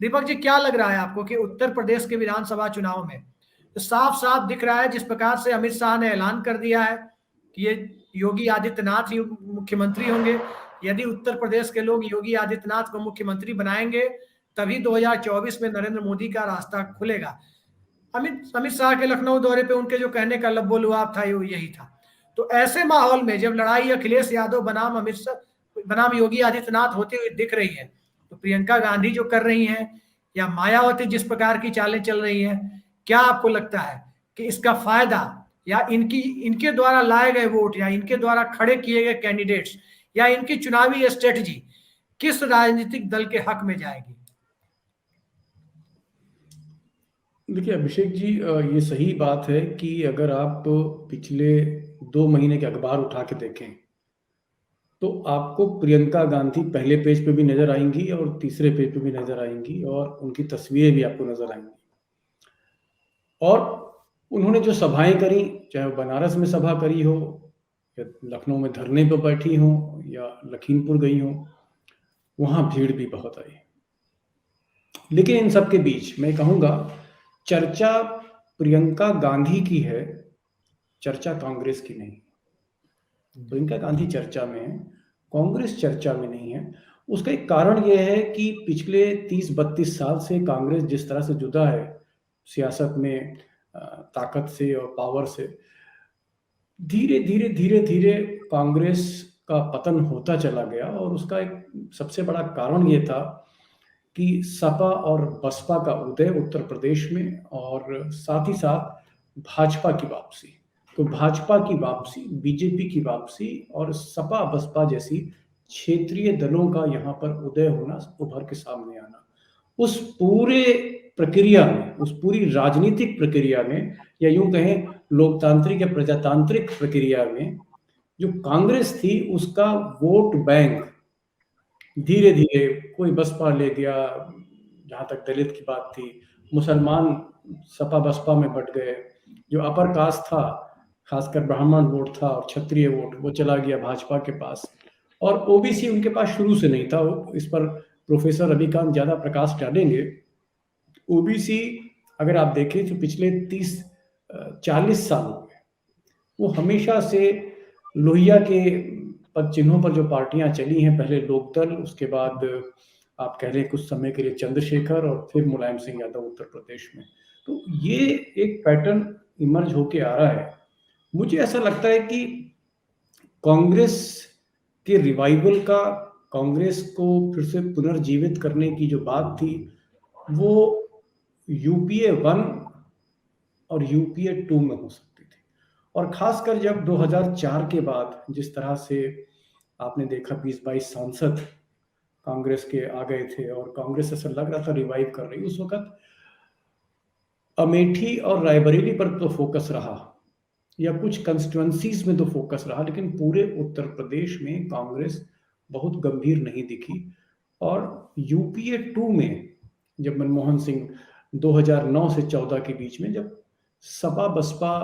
दीपक जी, क्या लग रहा है आपको कि उत्तर प्रदेश के विधानसभा चुनाव में साफ साफ दिख रहा है, जिस प्रकार से अमित शाह ने ऐलान कर दिया है कि ये योगी आदित्यनाथ ही मुख्यमंत्री होंगे। यदि उत्तर प्रदेश के लोग योगी आदित्यनाथ को मुख्यमंत्री बनाएंगे तभी 2024 में नरेंद्र मोदी का रास्ता खुलेगा। अमित अमित शाह के लखनऊ दौरे पे उनके जो कहने का लब्बो लुआब था वो यही था। तो ऐसे माहौल में जब लड़ाई अखिलेश यादव बनाम अमित शाह बनाम योगी आदित्यनाथ होती हुई दिख रही है, तो प्रियंका गांधी जो कर रही हैं या मायावती जिस प्रकार की चालें चल रही हैं, क्या आपको लगता है कि इसका फायदा या इनके द्वारा लाए गए वोट या इनके द्वारा खड़े किए गए कैंडिडेट्स या इनकी चुनावी स्ट्रेटजी किस राजनीतिक दल के हक में जाएगी? देखिए अभिषेक जी, ये सही बात है कि अगर आप पिछले 2 महीने के अखबार उठा के देखें तो आपको प्रियंका गांधी पहले पेज पे भी नजर आएंगी और तीसरे पेज पे भी नजर आएंगी और उनकी तस्वीरें भी आपको नजर आएंगी। और उन्होंने जो सभाएं करी, चाहे वो बनारस में सभा करी हो या लखनऊ में धरने पर बैठी हो या लखीमपुर गई हो, वहां भीड़ भी बहुत आई। लेकिन इन सब के बीच मैं कहूंगा चर्चा प्रियंका गांधी की है, चर्चा कांग्रेस की नहीं। प्रियंका गांधी चर्चा में है, कांग्रेस चर्चा में नहीं है। उसका एक कारण यह है कि पिछले 30-32 साल से कांग्रेस जिस तरह से जुदा है सियासत में, ताकत से और पावर से, धीरे धीरे धीरे धीरे कांग्रेस का पतन होता चला गया। और उसका एक सबसे बड़ा कारण ये था कि सपा और बसपा का उदय उत्तर प्रदेश में और साथ ही साथ भाजपा की वापसी। तो भाजपा की वापसी, बीजेपी की वापसी और सपा बसपा जैसी क्षेत्रीय दलों का यहाँ पर उदय होना, उभर के सामने आना, उस पूरे प्रक्रिया में, उस पूरी राजनीतिक प्रक्रिया में या यूं कहें लोकतांत्रिक या प्रजातांत्रिक प्रक्रिया में जो कांग्रेस थी उसका वोट बैंक धीरे धीरे कोई बसपा ले गया, जहाँ तक दलित की बात थी मुसलमान सपा बसपा में बट गए, जो अपर कास्ट था खासकर ब्राह्मण वोट था और क्षत्रिय वोट वो चला गया भाजपा के पास, और ओबीसी उनके पास शुरू से नहीं था। इस पर प्रोफेसर रविकांत ज्यादा प्रकाश डालेंगे। ओबीसी अगर आप देखें तो पिछले 30-40 सालों में वो हमेशा से लोहिया के पद चिन्हों पर जो पार्टियां चली हैं, पहले लोकदल, उसके बाद आप कह रहे हैं कुछ समय के लिए चंद्रशेखर और फिर मुलायम सिंह यादव उत्तर प्रदेश में, तो ये एक पैटर्न इमर्ज होके आ रहा है। मुझे ऐसा लगता है कि कांग्रेस के रिवाइवल का, कांग्रेस को फिर से पुनर्जीवित करने की जो बात थी वो यूपीए 1 और यूपीए 2 में हो सकती थी। और खासकर जब 2004 के बाद जिस तरह से आपने देखा 20-22 सांसद कांग्रेस के आ गए थे और कांग्रेस ऐसा लग रहा था रिवाइव कर रही, उस वक्त अमेठी और रायबरेली पर तो फोकस रहा या कुछ कंस्टिट्युएंसीज में तो फोकस रहा, लेकिन पूरे उत्तर प्रदेश में कांग्रेस बहुत गंभीर नहीं दिखी। और यूपीए 2 में जब मनमोहन सिंह 2009 से 14 के बीच में जब सपा बसपा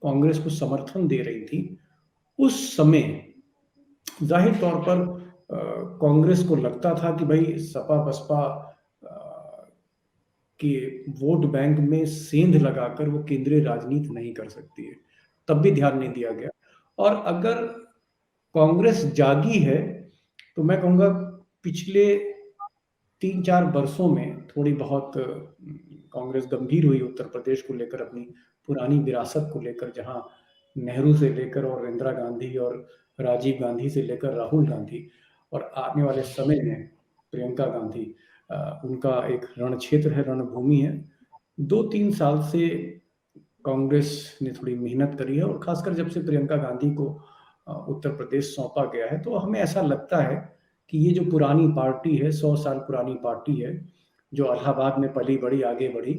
कांग्रेस को समर्थन दे रही थी, उस समय जाहिर तौर पर कांग्रेस को लगता था कि भाई सपा बसपा कि वोट बैंक में सेंध लगाकर वो केंद्रीय राजनीति नहीं कर सकती है, तब भी ध्यान नहीं दिया गया। और अगर कांग्रेस जागी है तो मैं कहूँगा पिछले 3-4 वर्षों में थोड़ी बहुत कांग्रेस गंभीर हुई उत्तर प्रदेश को लेकर, अपनी पुरानी विरासत को लेकर, जहाँ नेहरू से लेकर और इंदिरा गांधी और राजीव गांधी से लेकर राहुल गांधी और आने वाले समय में प्रियंका गांधी, उनका एक रण क्षेत्र है, रणभूमि है। 2-3 साल से कांग्रेस ने थोड़ी मेहनत करी है और खासकर जब से प्रियंका गांधी को उत्तर प्रदेश सौंपा गया है तो हमें ऐसा लगता है कि ये जो पुरानी पार्टी है, 100 साल पुरानी पार्टी है, जो इलाहाबाद में पली बड़ी आगे बढ़ी,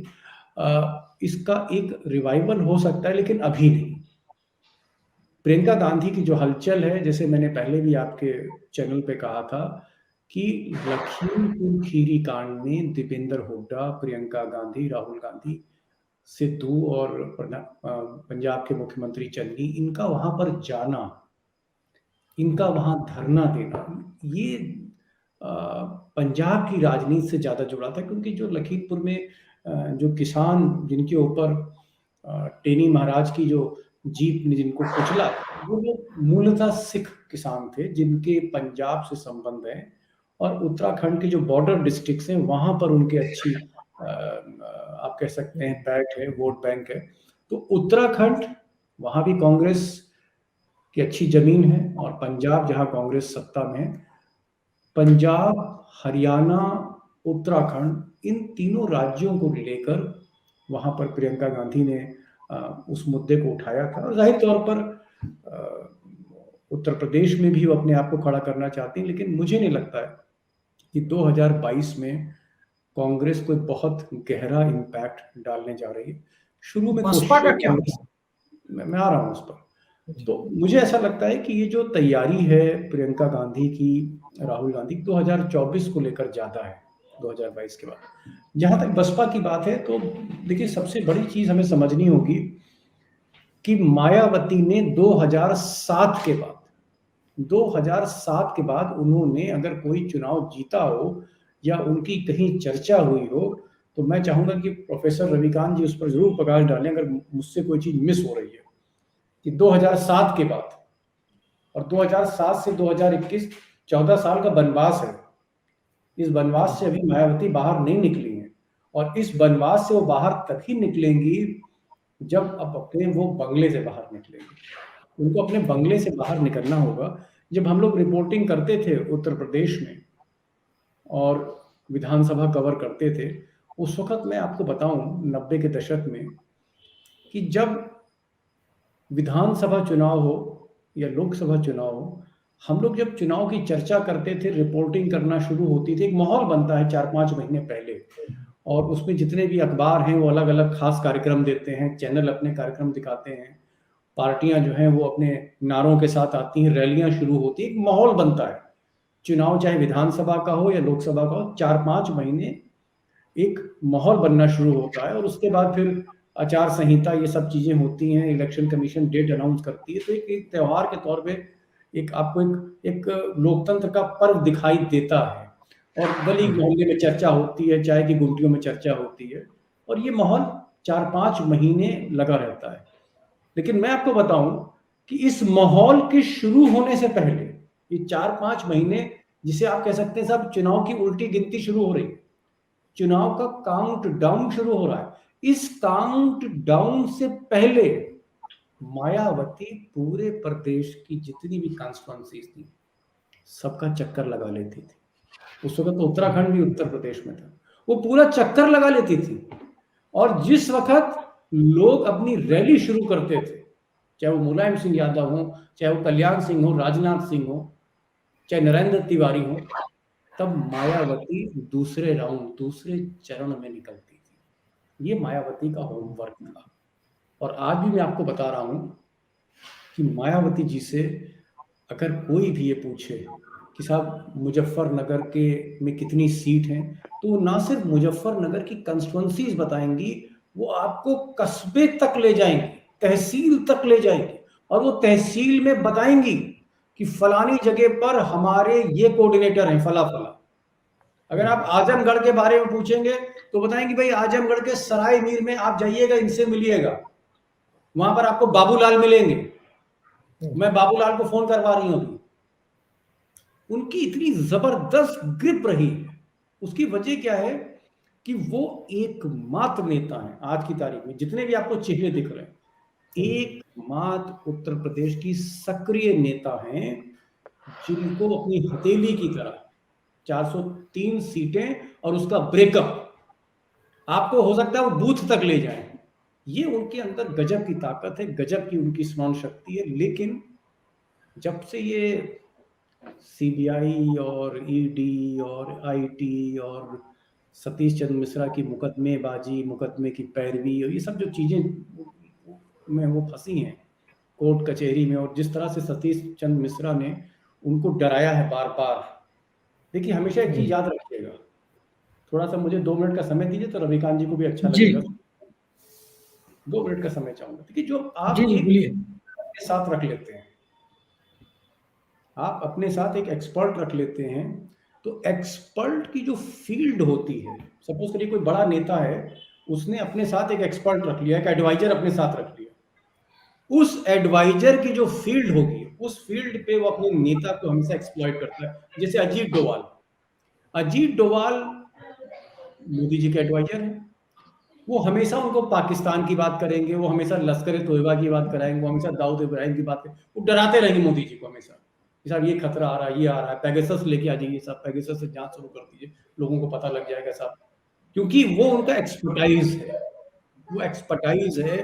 इसका एक रिवाइवल हो सकता है, लेकिन अभी नहीं। प्रियंका गांधी की जो हलचल है, जैसे मैंने पहले भी आपके चैनल पे कहा था कि लखीमपुर खीरी कांड में दीपेंद्र हुड्डा, प्रियंका गांधी, राहुल गांधी, सिद्धू और पंजाब के मुख्यमंत्री चन्नी, इनका वहां पर जाना, इनका वहां धरना देना, ये पंजाब की राजनीति से ज़्यादा जुड़ा था, क्योंकि जो लखीमपुर में जो किसान जिनके ऊपर टेनी महाराज की जो जीप ने जिनको कुचला, वो लोग मूलतः सिख किसान थे जिनके पंजाब से संबंध है, और उत्तराखंड के जो बॉर्डर डिस्ट्रिक्ट्स हैं वहाँ पर उनके अच्छी आप कह सकते हैं बैठ है, वोट बैंक है। तो उत्तराखंड वहाँ भी कांग्रेस की अच्छी जमीन है, और पंजाब जहाँ कांग्रेस सत्ता में है, पंजाब, हरियाणा, उत्तराखंड, इन तीनों राज्यों को लेकर वहाँ पर प्रियंका गांधी ने उस मुद्दे को उठाया था। और जाहिर तौर पर उत्तर प्रदेश में भी वो अपने आप को खड़ा करना चाहती हैं, लेकिन मुझे नहीं लगता है कि 2022 में कांग्रेस कोई बहुत गहरा इम्पैक्ट डालने जा रही है। शुरू में बसपा का क्या? मैं आ रहा हूँ उस पर। तो मुझे ऐसा लगता है कि ये जो तैयारी है प्रियंका गांधी की, राहुल गांधी 2024 को लेकर ज्यादा है 2022 के बाद। जहां तक बसपा की बात है, तो देखिए सबसे बड़ी चीज हमें समझनी होगी कि मायावती ने 2007 के बाद उन्होंने अगर कोई चुनाव जीता हो या उनकी कहीं चर्चा हुई हो, तो मैं चाहूंगा कि प्रोफेसर रविकांत जी उस पर जरूर प्रकाश डालें अगर मुझसे कोई चीज मिस हो रही है, कि 2007 के बाद और 2007 से 2021 14 साल का वनवास है। इस वनवास से अभी मायावती बाहर नहीं निकली है, और इस वनवास से वो बाहर तभी निकलेंगी जब अब अपने वो बंगले से बाहर निकलेंगे। उनको अपने बंगले से बाहर निकलना होगा। जब हम लोग रिपोर्टिंग करते थे उत्तर प्रदेश में और विधानसभा कवर करते थे, उस वक्त मैं आपको बताऊं 90 के दशक में कि जब विधानसभा चुनाव हो या लोकसभा चुनाव हो, हम लोग जब चुनाव की चर्चा करते थे, रिपोर्टिंग करना शुरू होती थी, एक माहौल बनता है 4-5 महीने पहले, और उसमें जितने भी अखबार हैं वो अलग अलग खास कार्यक्रम देते हैं, चैनल अपने कार्यक्रम दिखाते हैं, पार्टियां जो हैं वो अपने नारों के साथ आती हैं, रैलियां शुरू होती हैं, एक माहौल बनता है। चुनाव चाहे विधानसभा का हो या लोकसभा का हो, 4-5 महीने एक माहौल बनना शुरू होता है, और उसके बाद फिर आचार संहिता ये सब चीजें होती हैं, इलेक्शन कमीशन डेट अनाउंस करती है। तो एक त्योहार के तौर पे एक आपको एक लोकतंत्र का पर्व दिखाई देता है, और गली मोहल्ले में चर्चा होती है, चाय की गुमटियों में चर्चा होती है, और ये माहौल 4-5 महीने लगा रहता है। लेकिन मैं आपको बताऊं कि इस माहौल के शुरू होने से पहले ये 4-5 महीने, जिसे आप कह सकते हैं सब चुनाव की उल्टी गिनती शुरू हो रही है, चुनाव का काउंट डाउन शुरू हो रहा है। इस काउंट डाउन से पहले मायावती पूरे प्रदेश की जितनी भी कॉन्स्टिट्यूएंसीज थी सबका चक्कर लगा लेती थी। उस वक्त तो उत्तराखंड भी उत्तर प्रदेश में था, वो पूरा चक्कर लगा लेती थी। और जिस वक्त लोग अपनी रैली शुरू करते थे, चाहे वो मुलायम सिंह यादव हो, चाहे वो कल्याण सिंह हो, राजनाथ सिंह हो, चाहे नरेंद्र तिवारी हो, तब मायावती दूसरे चरण में निकलती थी। ये मायावती का होमवर्क था। और आज भी मैं आपको बता रहा हूं कि मायावती जी से अगर कोई भी ये पूछे कि साहब मुजफ्फरनगर के में कितनी सीट हैं, तो वो ना सिर्फ मुजफ्फरनगर की कंस्टिट्यूएंसीज बताएंगी, वो आपको कस्बे तक ले जाएंगी, तहसील तक ले जाएंगी, और वो तहसील में बताएंगी कि फलानी जगह पर हमारे ये कोऑर्डिनेटर हैं फला फला। अगर आप आजमगढ़ के बारे में पूछेंगे तो बताएंगे भाई आजमगढ़ के सराय मीर में आप जाइएगा, इनसे मिलिएगा, वहां पर आपको बाबूलाल मिलेंगे, मैं बाबूलाल को फोन करवा रही हूं अभी। उनकी इतनी जबरदस्त ग्रिप रही है। उसकी वजह क्या है कि वो एकमात्र नेता हैं आज की तारीख में, जितने भी आपको चेहरे दिख रहे हैं, एकमात्र उत्तर प्रदेश की सक्रिय नेता हैं जिनको अपनी हथेली की तरह 403 सीटें और उसका ब्रेकअप आपको हो सकता है वो बूथ तक ले जाए। ये उनके अंदर गजब की ताकत है, गजब की उनकी स्मरण शक्ति है। लेकिन जब से ये सीबीआई और ईडी और आईटी और सतीश चंद्र मिश्रा की मुकदमेबाजी, मुकदमे की पैरवी और ये सब जो चीजें में वो फंसी हैं कोर्ट कचहरी में, और जिस तरह से सतीश चंद्र मिश्रा ने उनको डराया है बार बार। देखिए हमेशा एक चीज याद रखिएगा, थोड़ा सा मुझे 2 मिनट का समय दीजिए तो रविकांत जी को भी अच्छा लगेगा। 2 मिनट का समय चाहूंगा। देखिए जो आप अपने साथ रख लेते हैं, आप अपने साथ एक एक्सपर्ट रख लेते हैं तो एक्सपर्ट की जो फील्ड होती है, सपोज करिए कोई बड़ा नेता है, उसने अपने साथ एक एक्सपर्ट रख लिया, एक एडवाइजर अपने साथ रख लिया, उस एडवाइजर की जो फील्ड होगी, उस फील्ड पे वो अपने नेता को हमेशा एक्सप्लॉइट करता है। जैसे अजीत डोवाल मोदी जी के एडवाइजर हैं, वो हमेशा उनको पाकिस्तान की बात करेंगे, वो हमेशा लश्कर तोयबा की बात कराएंगे, वो हमेशा दाऊद इब्राहिम की बात करेंगे, वो डराते रहेंगे मोदी जी को हमेशा कि साहब ये खतरा आ रहा है, ये आ रहा है, पेगासस लेके आ जाइए साहब, पेगासस से जांच शुरू कर दीजिए, लोगों को पता लग जाएगा साहब, क्योंकि वो उनका एक्सपर्टाइज है, वो एक्सपर्टाइज है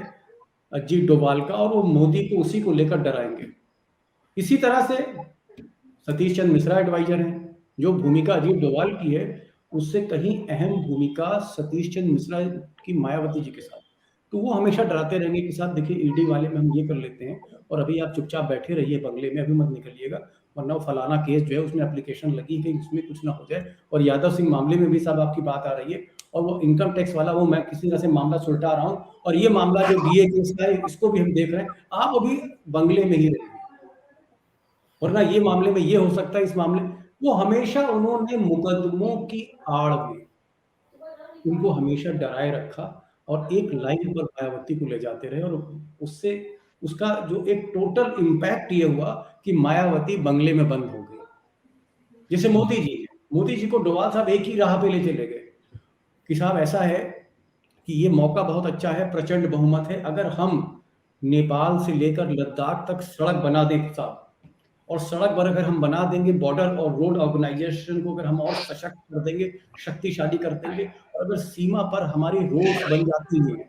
अजीत डोभाल का, और वो मोदी को उसी को लेकर डराएंगे। इसी तरह से सतीश चंद्र मिश्रा एडवाइजर हैं, जो भूमिका अजीत डोभाल की है उससे कहीं अहम भूमिका सतीश चंद्र मिश्रा की मायावती जी के साथ, तो वो हमेशा डराते रहेंगे कि साहब देखिए ईडी वाले में हम ये कर लेते हैं, और अभी आप चुपचाप बैठे रहिए बंगले में, अभी मत निकलिएगा, वरना वो फलाना केस जो है उसमें एप्लीकेशन लगी है, उसमें कुछ ना हो जाए, और यादव सिंह मामले में भी साहब आपकी बात आ रही है, और वो इनकम टैक्स वाला वो मैं किसी तरह से मामला सुलटा रहा हूँ, और ये मामला जो डीए केस का है इसको भी हम देख रहे हैं, आप अभी बंगले में ही रहिए, वरना ये मामले में ये हो सकता है, इस मामले, वो हमेशा उन्होंने मुकदमों की आड़ में उनको हमेशा डराए रखा, और एक लाइन पर मायावती को ले जाते रहे, और उससे उसका जो एक टोटल इम्पैक्ट ये हुआ कि मायावती बंगले में बंद हो गई। जैसे मोदी जी को डोभाल साहब एक ही राह पे ले चले गए कि साहब ऐसा है कि ये मौका बहुत अच्छा है, प्रचंड बहुमत है, अगर हम नेपाल से लेकर लद्दाख तक सड़क बना दें साहब, और सड़क पर अगर हम बना देंगे, बॉर्डर और रोड ऑर्गेनाइजेशन को अगर हम और सशक्त कर देंगे, शक्तिशाली कर देंगे, और अगर सीमा पर हमारी रोड्स बन जाती हैं,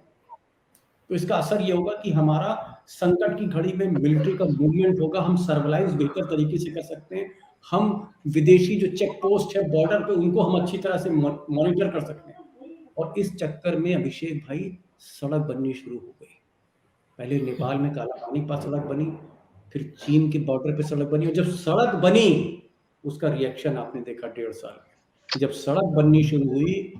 तो इसका असर ये होगा कि हमारा संकट की घड़ी में मिलिट्री का मूवमेंट होगा, हम सर्विलांस बेहतर तरीके से कर सकते हैं, हम विदेशी जो चेक पोस्ट है बॉर्डर पे उनको हम अच्छी तरह से मॉनिटर कर सकते हैं। और इस चक्कर में अभिषेक भाई सड़क बननी शुरू हो गई। पहले नेपाल में काला पानी के पास सड़क बनी, फिर चीन के बॉर्डर पे सड़क बनी, और जब सड़क बनी उसका रिएक्शन आपने देखा 1.5 साल में। जब सड़क बननी शुरू हुई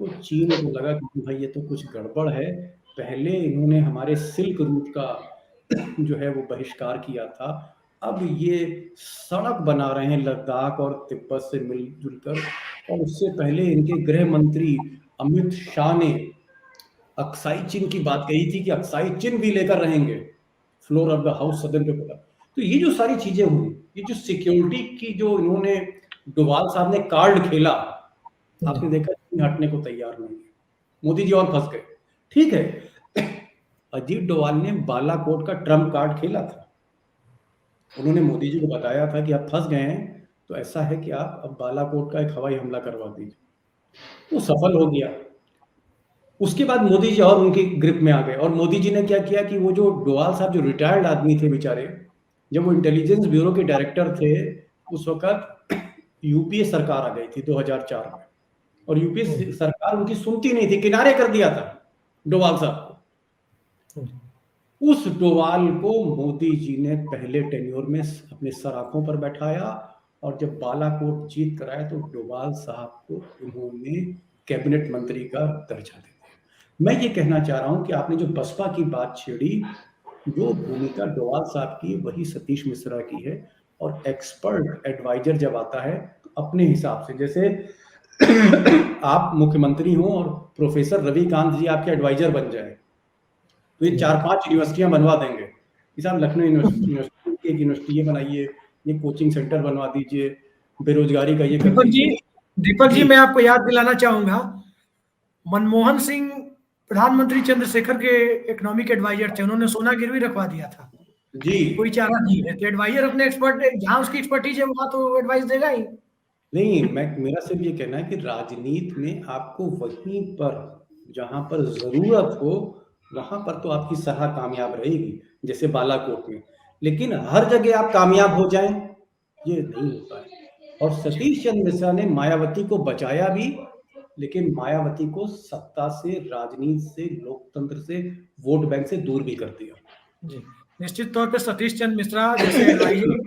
तो चीन को लगा कि भाई ये तो कुछ गड़बड़ है, पहले इन्होंने हमारे सिल्क रूट का जो है वो बहिष्कार किया था, अब ये सड़क बना रहे हैं लद्दाख और तिब्बत से मिलजुल कर। और उससे पहले इनके गृह मंत्री अमित शाह ने अक्साई चिन की बात कही थी कि अक्साई चिन भी लेकर रहेंगे फ्लोर ऑफ द हाउस सदन पे बोला। तो ये जो सारी चीजें हुई, ये जो सिक्योरिटी की जो इन्होंने डोभाल साहब ने कार्ड खेला, आपने देखा हटने को तैयार नहीं, मोदी जी और फंस गए। ठीक है, अजीत डोभाल ने बालाकोट का ट्रम्प कार्ड खेला था, उन्होंने मोदी जी को बताया था कि आप फंस गए हैं, तो ऐसा है कि आप अब बालाकोट का एक हवाई हमला करवा दीजिए, वो सफल हो गया। उसके बाद मोदी जी और उनकी ग्रिप में आ गए, और मोदी जी ने क्या किया कि वो जो डोभाल साहब जो रिटायर्ड आदमी थे बेचारे, जब वो इंटेलिजेंस ब्यूरो के डायरेक्टर थे, उस वक्त यूपीए सरकार आ गई थी 2004 में, और यूपीए सरकार उनकी सुनती नहीं थी, किनारे कर दिया था डोभाल साहब को। उस डोभाल को मोदी जी ने पहले टेन्योर में अपने सराखों पर बैठाया, और जब बालाकोट जीत कराया तो डोभाल साहब को उन्होंने कैबिनेट मंत्री का दर्जा दे दिया। मैं ये कहना चाह रहा हूं कि आपने जो बसपा की बात छेड़ी, जो भूमिका डोभाल साहब की वही सतीश मिश्रा की है, और एक्सपर्ट एडवाइजर जब आता है तो अपने हिसाब से, जैसे आप मुख्यमंत्री हो और प्रोफेसर रविकांत जी आपके एडवाइजर बन जाए, तो ये 4-5 यूनिवर्सिटियां बनवा देंगे कि साहब लखनऊ यूनिवर्सिटी एक यूनिवर्सिटी ये बनाइए, ये कोचिंग सेंटर बनवा दीजिए, बेरोजगारी का ये कर दीजिए। दीपक जी मैं आपको याद दिलाना चाहूंगा, मनमोहन सिंह प्रधानमंत्री चंद्रशेखर के इकोनॉमिक एडवाइजर थे, उन्होंने सोना गिरवी रखवा दिया था जी, कोई चारा नहीं है, तो एडवाइजर अपने एक्सपर्ट, जहां उसकी एक्सपर्टीज है वहां तो एडवाइस देगा ही नहीं। मेरा सिर्फ ये कहना है कि राजनीति में आपको वहीं पर जहां पर जरूरत हो वहां पर तो आपकी सलाह कामयाब रहेगी, जैसे बालाकोट में, लेकिन हर जगह आप कामयाब हो जाएं ये नहीं होता है। और सतीश चंद्र मिश्रा ने मायावती को बचाया भी, लेकिन मायावती को सत्ता से, राजनीति से, लोकतंत्र से, वोट बैंक से दूर भी कर दिया। जी, निश्चित तौर पर सतीश चंद्र मिश्रा जैसे एडवाइजर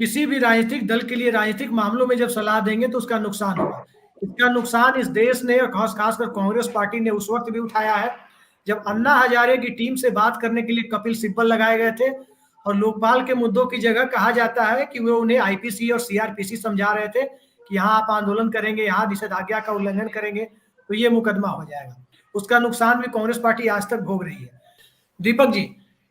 किसी भी राजनीतिक दल के लिए राजनीतिक मामलों में जब सलाह देंगे तो उसका नुकसान होगा। इसका नुकसान इस देश ने और खासकर कांग्रेस पार्टी ने उस वक्त भी उठाया है जब अन्ना हजारे की टीम से बात करने के लिए कपिल सिब्बल लगाए गए थे, और लोकपाल के मुद्दों की जगह कहा जाता है कि वो उन्हें आईपीसी और सीआरपीसी समझा रहे थे कि यहाँ आप आंदोलन करेंगे, यहाँ निषेधाज्ञा का उल्लंघन करेंगे तो ये मुकदमा हो जाएगा। उसका नुकसान भी कांग्रेस पार्टी आज तक भोग रही है। दीपक जी,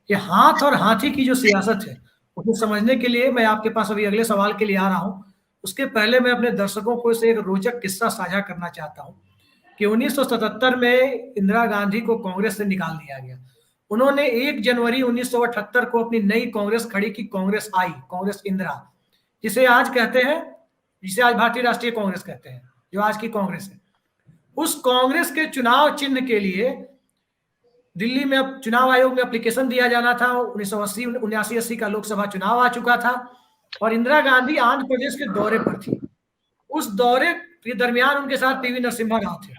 ये हाथ और हाथी की जो सियासत है उसे समझने के लिए मैं आपके पास अभी अगले सवाल के लिए आ रहा हूँ। उसके पहले मैं अपने दर्शकों को इसे एक रोचक किस्सा साझा करना चाहता हूँ कि 1977 में इंदिरा गांधी को कांग्रेस से निकाल दिया गया। उन्होंने 1 जनवरी 1978 को अपनी नई कांग्रेस खड़ी की, कांग्रेस आई, कांग्रेस इंदिरा, जिसे आज कहते हैं, जिसे आज भारतीय राष्ट्रीय कांग्रेस कहते हैं, जो आज की कांग्रेस है। उस कांग्रेस के चुनाव चिन्ह के लिए दिल्ली में अब चुनाव आयोग में एप्लीकेशन दिया जाना था। 1980 79-80 का लोकसभा चुनाव आ चुका था और इंदिरा गांधी आंध्र प्रदेश के दौरे पर थी। उस दौरे के दरमियान उनके साथ पीवी नरसिम्हा राव थे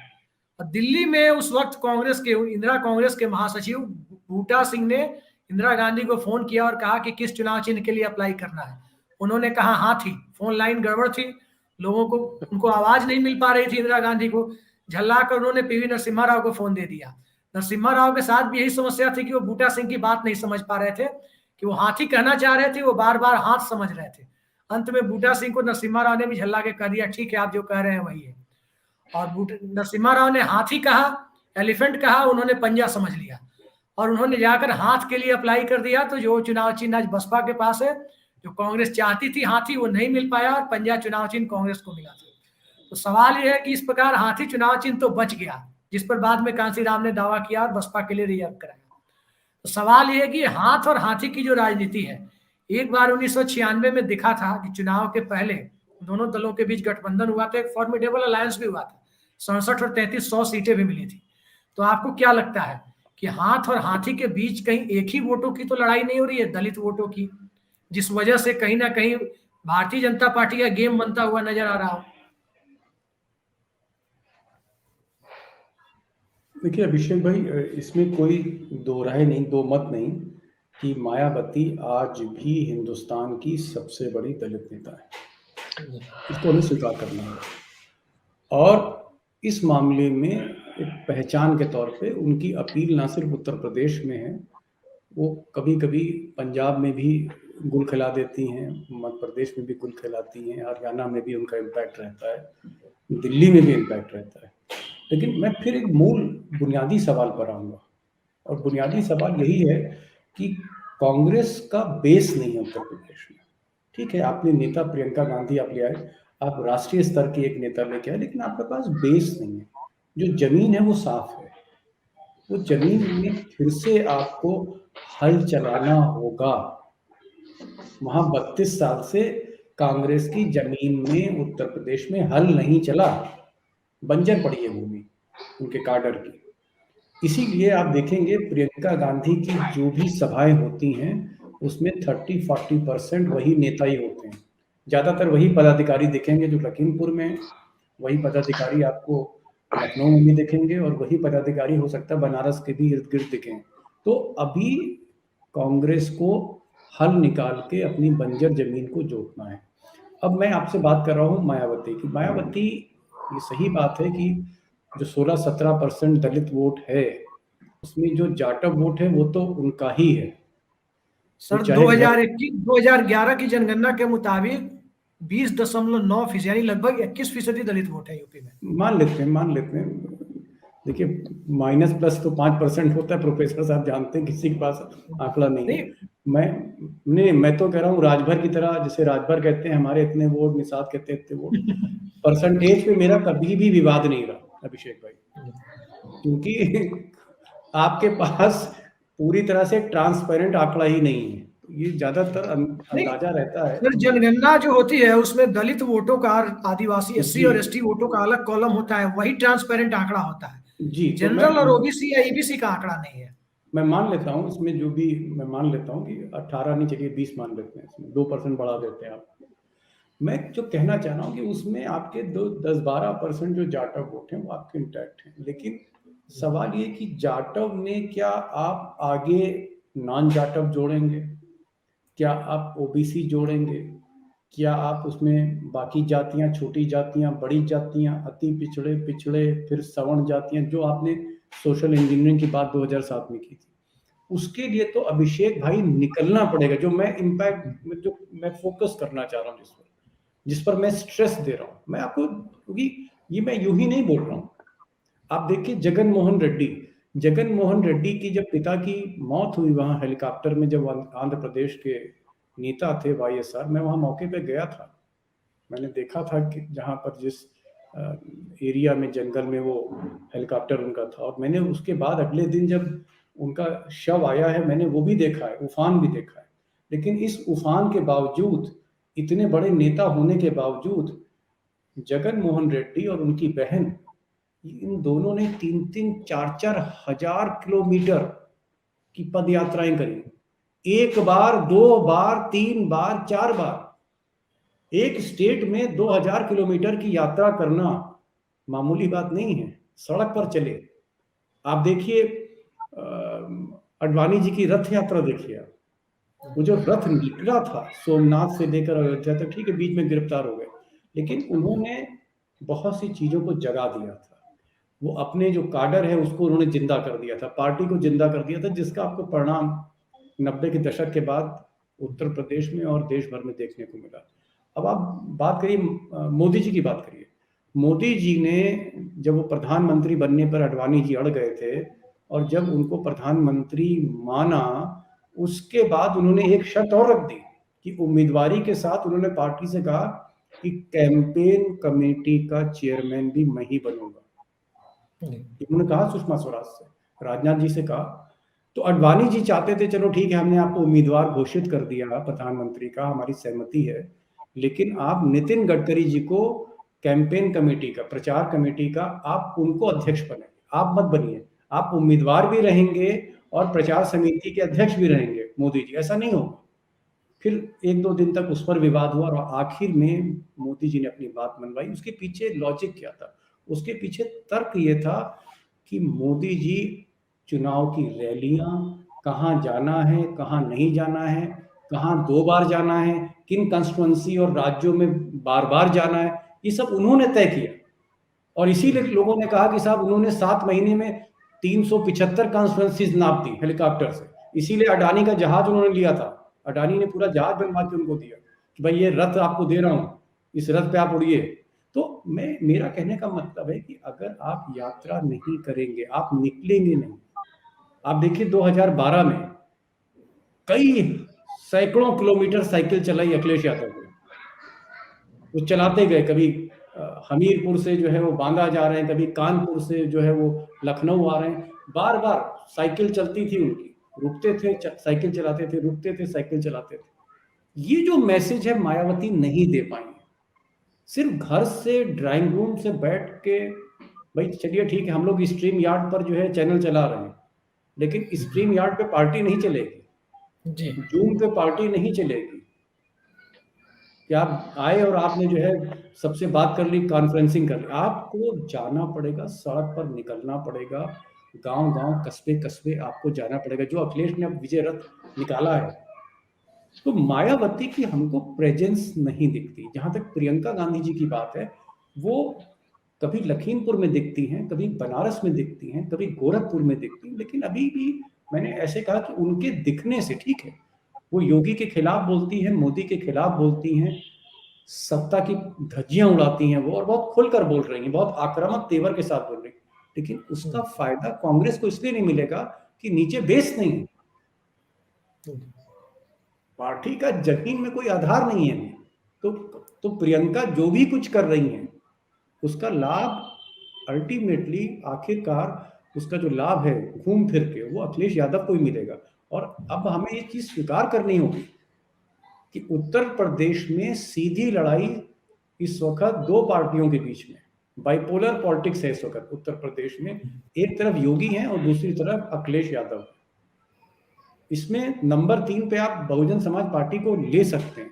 और दिल्ली में उस वक्त कांग्रेस के, इंदिरा कांग्रेस के महासचिव बूटा सिंह ने इंदिरा गांधी को फोन किया और कहा कि किस चुनाव चिन्ह के लिए अप्लाई करना है। उन्होंने कहा हाथी। फोन लाइन गड़बड़ थी, लोगों को, उनको आवाज नहीं मिल पा रही थी इंदिरा गांधी को। झल्ला कर उन्होंने पीवी नरसिम्हा राव को फोन दे दिया। नरसिम्हा राव के साथ भी यही समस्या थी कि वो बूटा सिंह की बात नहीं समझ पा रहे थे कि वो हाथी कहना चाह रहे थे, वो बार बार हाथ समझ रहे थे। अंत में बूटा सिंह को नरसिम्हा राव ने भी झल्ला के कह दिया, ठीक है आप जो कह रहे हैं वही है। और नरसिम्हा राव ने हाथी कहा, एलिफेंट कहा, उन्होंने पंजा समझ लिया और उन्होंने जाकर हाथ के लिए अप्लाई कर दिया। तो जो चुनाव चिन्ह आज बसपा के पास है, जो कांग्रेस चाहती थी हाथी, वो नहीं मिल पाया और पंजा चुनाव चिन्ह कांग्रेस को मिला था। तो सवाल यह है कि इस प्रकार हाथी चुनाव चिन्ह तो बच गया, जिस पर बाद में कांसीराम ने दावा किया और बसपा के लिए रिजर्व कराया। तो सवाल यह है कि हाथ और हाथी की जो राजनीति है, एक बार 1996 में दिखा था कि चुनाव के पहले दोनों दलों के बीच गठबंधन हुआ था, एक फॉर्मिडेबल अलायंस भी हुआ था, 67 और 33 100 सीटें भी मिली थी। तो आपको क्या लगता है कि हाथ और हाथी के बीच कहीं एक ही वोटों की तो लड़ाई नहीं हो रही है, दलित वोटों की, जिस वजह से कहीं ना कहीं भारतीय जनता पार्टी का गेम बनता हुआ नजर आ रहा हो? देखिए अभिषेक भाई, इसमें कोई दो राय नहीं, दो मत नहीं कि मायावती आज भी हिंदुस्तान की सबसे बड़ी दलित नेता है। इसको हमें स्वीकार करना है और इस मामले में एक पहचान के तौर पे उनकी अपील ना सिर्फ उत्तर प्रदेश में है, वो कभी कभी पंजाब में भी गुल खिला देती हैं, मध्य प्रदेश में भी गुल खिलाती हैं, हरियाणा में भी उनका इम्पैक्ट रहता है, दिल्ली में भी इम्पैक्ट रहता है। लेकिन मैं फिर एक मूल बुनियादी सवाल पर आऊँगा और बुनियादी सवाल यही है कि कांग्रेस का बेस नहीं है उत्तर प्रदेश में। ठीक है, आपने नेता प्रियंका गांधी आप ले आए, आप राष्ट्रीय स्तर के एक नेता लेके आए, लेकिन आपके पास बेस नहीं है। जो जमीन है वो साफ है, वो जमीन में फिर से आपको हल चलाना होगा। वहां 32 साल से कांग्रेस की जमीन में उत्तर प्रदेश में हल नहीं चला, बंजर पड़ी है भूमि उनके काडर की। इसीलिए आप देखेंगे प्रियंका गांधी की जो भी सभाएं होती हैं उसमें 30-40% वही नेता ही होते हैं। ज्यादातर वही पदाधिकारी दिखेंगे जो लखीमपुर में, वही पदाधिकारी आपको लखनऊ में भी दिखेंगे और वही पदाधिकारी हो सकता है बनारस के भी इर्द गिर्द दिखें। तो अभी कांग्रेस को हल निकाल के अपनी बंजर जमीन को जोतना है। अब मैं आपसे बात कर रहा हूँ मायावती की। मायावती, ये सही बात है कि जो 16-17% दलित वोट है उसमें जो जाटव वोट है वो तो उनका ही है सर। 2011 की जनगणना के मुताबिक 20.9% यानी लगभग 21% दलित वोट है यूपी में। मान लेते हैं। देखिए माइनस प्लस तो 5% होता है, प्रोफेसर साहब जानते हैं, किसी के पास आंकड़ा नहीं है। मैं तो कह रहा हूँ राजभर की तरह, जैसे राजभर कहते हैं हमारे इतने वोट, निषाद कहते हैं इतने वोट, परसेंटेज पे मेरा कभी भी विवाद नहीं रहा अभिषेक भाई, क्योंकि आपके पास पूरी तरह से ट्रांसपेरेंट आंकड़ा ही नहीं है। ये ज्यादातर अंदाजा रहता है। सर जनगणना जो होती है उसमें दलित वोटों का, आदिवासी एससी और एसटी वोटों का अलग कॉलम होता है, वही ट्रांसपेरेंट आंकड़ा होता है जी। जनरल और ओबीसी या ईबीसी का आंकड़ा नहीं है। मैं मान लेता हूँ इसमें जो भी, मैं मान लेता हूँ कि 18 नहीं, चलिए 20 मान लेते हैं, इसमें 2% बढ़ा देते हैं आप। मैं जो कहना चाह रहा हूँ कि उसमें आपके 10-12% जो जाटव वोट हैं वो आपके इंटैक्ट हैं। लेकिन सवाल ये कि जाटव में क्या आप आगे नॉन जाटव जोड़ेंगे, क्या आप ओबीसी जोड़ेंगे, क्या आप उसमें बाकी जातियां, छोटी जातियां, बड़ी जातियां, अति पिछड़े, फिर सवर्ण जातियां, जो आपने सोशल इंजीनियरिंग की बात 2007 में की थी, उसके लिए तो अभिषेक भाई निकलना पड़ेगा। जो मैं इम्पैक्ट जो मैं फोकस करना चाह रहा हूँ, जिस पर मैं स्ट्रेस दे रहा हूँ मैं आपको, क्योंकि ये मैं यूं ही नहीं बोल रहा हूँ। आप देखिए जगन मोहन रेड्डी की जब पिता की मौत हुई वहां हेलीकॉप्टर में, जब आंध्र प्रदेश के नेता थे वाईएसआर, मैं वहां मौके पे गया था। मैंने देखा था कि जहां पर जिस एरिया में जंगल में वो हेलीकॉप्टर उनका था, और मैंने उसके बाद अगले दिन जब उनका शव आया है मैंने वो भी देखा है, उफान भी देखा है। लेकिन इस उफान के बावजूद, इतने बड़े नेता होने के बावजूद, जगन मोहन रेड्डी और उनकी बहन, इन दोनों ने 3-4 हजार किलोमीटर की पद यात्राएं करी। 1 बार, 2 बार, 3 बार, 4 बार एक स्टेट में 2000 किलोमीटर की यात्रा करना मामूली बात नहीं है। सड़क पर चले। आप देखिए अडवाणी जी की रथ यात्रा देखिए आप, वो जो रथ निकला था सोमनाथ से लेकर अयोध्या तक, ठीक है बीच में गिरफ्तार हो गए, लेकिन उन्होंने बहुत सी चीजों को जगा दिया था। वो अपने जो काडर है उसको उन्होंने जिंदा कर दिया था, पार्टी को जिंदा कर दिया था, जिसका आपको परिणाम 90 के दशक के बाद उत्तर प्रदेश में और देश भर में देखने को मिला। अब आप बात करिए मोदी जी की बात करिए। मोदी जी ने जब वो प्रधानमंत्री बनने पर अडवाणी जी अड़ गए थे, और जब उनको प्रधानमंत्री माना, उसके बाद उन्होंने एक शर्त और रख दी कि उम्मीदवारी के साथ उन्होंने पार्टी से कहा कि कैंपेन कमेटी का चेयरमैन भी मैं ही बनूंगा। उन्होंने कहा सुषमा स्वराज से, राजनाथ जी से कहा। तो अडवाणी जी चाहते थे चलो ठीक है हमने आपको उम्मीदवार घोषित कर दिया प्रधानमंत्री का, हमारी सहमति है, लेकिन आप नितिन गडकरी जी को कैंपेन कमेटी का, प्रचार कमेटी का, आप उनको अध्यक्ष बने, आप मत बनिए। आप उम्मीदवार भी रहेंगे और प्रचार समिति के अध्यक्ष भी रहेंगे मोदी जी, ऐसा नहीं होगा। फिर 1-2 दिन तक उस पर विवाद हुआ, और आखिर में मोदी जी ने अपनी बात मनवाई। उसके पीछे लॉजिक क्या था? उसके पीछे तर्क ये था कि मोदी जी चुनाव की रैलियां, कहाँ जाना है कहाँ नहीं जाना है, कहाँ 2 बार जाना है, किन कंस्टिट्यूएंसी और राज्यों में बार बार जाना है, ये सब उन्होंने तय किया। और इसीलिए लोगों ने कहा कि साहब उन्होंने 7 महीने में 375 कंस्टिट्यूएंसीज नाप दी हेलीकॉप्टर से। इसीलिए अडानी का जहाज उन्होंने लिया था, अडानी ने पूरा जहाज बनवा के उनको दिया कि भाई ये रथ आपको दे रहा हूं, इस रथ पे आप उड़िए। तो मेरा कहने का मतलब है कि अगर आप यात्रा नहीं करेंगे, आप निकलेंगे नहीं। आप देखिए 2012 में कई सैकड़ों किलोमीटर साइकिल चलाई अखिलेश यादव ने। वो चलाते गए, कभी हमीरपुर से जो है वो बांदा जा रहे हैं, कभी कानपुर से जो है वो लखनऊ आ रहे हैं, बार बार साइकिल चलती थी उनकी, रुकते थे साइकिल चलाते थे, रुकते थे साइकिल चलाते थे। ये जो मैसेज है मायावती नहीं दे पाई। सिर्फ घर से ड्राइंग रूम से बैठ के भाई चलिए ठीक है हम लोग स्ट्रीम यार्ड पर जो है चैनल चला रहे हैं, लेकिन स्ट्रीम यार्ड पे पार्टी नहीं चलेगी जी, जूम पे पार्टी नहीं चलेगी कि आप आए और आपने जो है सबसे बात कर ली, कॉन्फ्रेंसिंग कर ली। आपको जाना पड़ेगा, सड़क पर निकलना पड़ेगा, गांव गांव कस्बे कस्बे आपको जाना पड़ेगा, जो अखिलेश ने अब विजय रथ निकाला है। तो मायावती की हमको प्रेजेंस नहीं दिखती। जहां तक प्रियंका गांधी जी की बात है, वो कभी लखीमपुर में दिखती हैं, कभी बनारस में दिखती हैं, कभी गोरखपुर में दिखती हैं, लेकिन अभी भी मैंने ऐसे कहा कि उनके दिखने से ठीक है वो योगी के खिलाफ बोलती हैं, मोदी के खिलाफ बोलती हैं, सत्ता की धज्जियां उड़ाती हैं वो, और बहुत खुलकर बोल रही हैं, बहुत आक्रामक तेवर के साथ बोल रही हैं, लेकिन उसका फायदा कांग्रेस को इसलिए नहीं मिलेगा कि नीचे बेस नहीं है, पार्टी का जमीन में कोई आधार नहीं है। तो प्रियंका जो भी कुछ कर रही हैं उसका लाभ अल्टीमेटली, आखिरकार उसका जो लाभ है घूम फिर के वो अखिलेश यादव को ही मिलेगा। और अब हमें ये चीज स्वीकार करनी होगी कि उत्तर प्रदेश में सीधी लड़ाई इस वक्त 2 पार्टियों के बीच में, बाइपोलर पॉलिटिक्स है इस वक्त उत्तर प्रदेश में। एक तरफ योगी हैं और दूसरी तरफ अखिलेश यादव। इसमें नंबर 3 पे आप बहुजन समाज पार्टी को ले सकते हैं,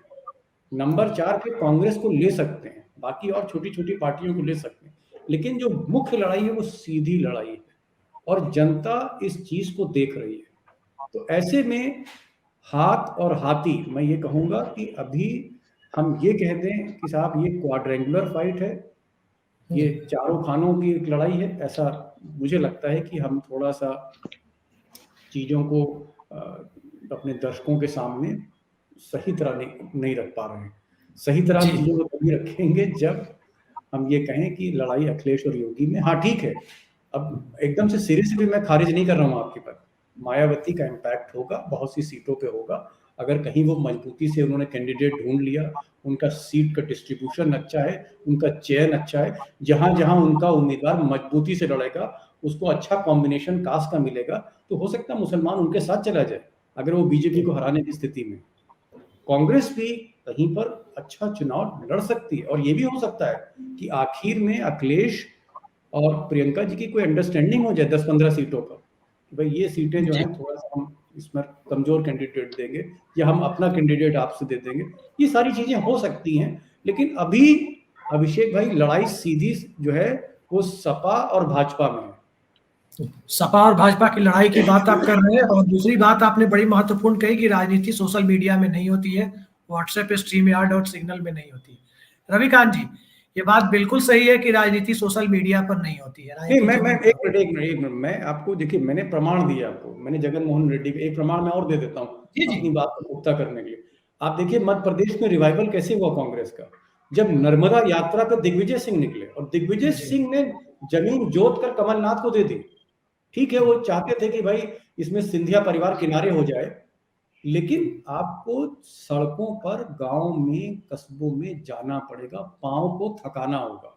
नंबर 4 पे कांग्रेस को ले सकते हैं, बाकी और छोटी छोटी पार्टियों को ले सकते हैं, लेकिन जो मुख्य लड़ाई है वो सीधी लड़ाई है, और जनता इस चीज को देख रही है। तो ऐसे में हाथ और हाथी, मैं ये कहूंगा कि अभी हम ये कह दें कि साहब ये क्वाड्रेंगुलर फाइट है, ये चारों खानों की एक लड़ाई है, ऐसा मुझे लगता है कि हम थोड़ा सा चीज़ों को अपने दर्शकों के सामने सही तरह नहीं रख पा रहे हैं। सही तरह जी। चीज़ों को तभी रखेंगे जब हम ये कहें कि लड़ाई अखिलेश और योगी में, हाँ ठीक है, अब एकदम से सिरे से भी मैं खारिज नहीं कर रहा हूँ आपकी बात। मायावती का इम्पैक्ट होगा, बहुत सी सीटों पे होगा। अगर कहीं वो मजबूती से उन्होंने कैंडिडेट ढूंढ लिया, उनका सीट का डिस्ट्रीब्यूशन अच्छा है, उनका चयन अच्छा है, जहां जहां उनका उम्मीदवार मजबूती से लड़ेगा, उसको अच्छा कॉम्बिनेशन कास्ट का मिलेगा, तो हो सकता है मुसलमान उनके साथ चला जाए अगर वो बीजेपी को हराने की स्थिति में। कांग्रेस भी कहीं पर अच्छा चुनाव लड़ सकती है, और ये भी हो सकता है कि आखिर में अखिलेश और प्रियंका जी की कोई अंडरस्टैंडिंग हो जाए 10-15 सीटों पर, कि भाई ये सीटें जो हैं थोड़ा सा हम इसमें कमजोर कैंडिडेट देंगे, या हम अपना कैंडिडेट आपसे दे देंगे। ये सारी चीजें हो सकती हैं, लेकिन अभी अभिषेक भाई लड़ाई सीधी जो है वो सपा और भाजपा में है। सपा और भाजपा की लड़ाई की बात आप कर रहे हैं, और दूसरी बात आपने बड़ी महत्वपूर्ण कही कि राजनीति सोशल मीडिया में नहीं होती है, व्हाट्सएप पे, स्ट्रीमयार्ड और सिग्नल में नहीं होती। रविकांत जी, ये बात बिल्कुल सही है कि राजनीति सोशल मीडिया पर नहीं होती है। नहीं, मैं एक मिनट मैं आपको, देखिए मैंने प्रमाण दिया आपको, मैंने जगन मोहन रेड्डी का एक प्रमाण मैं और दे देता हूँ अपनी बात को पुख्ता करने के लिए। आप देखिए मध्य प्रदेश में रिवाइवल कैसे हुआ कांग्रेस का, जब नर्मदा यात्रा पे दिग्विजय सिंह निकले, और दिग्विजय सिंह ने जमीन जोत कर कमलनाथ को दे दी। ठीक है, वो चाहते थे कि भाई इसमें सिंधिया परिवार किनारे हो जाए, लेकिन आपको सड़कों पर, गांव में, कस्बों में जाना पड़ेगा, पांव को थकाना होगा।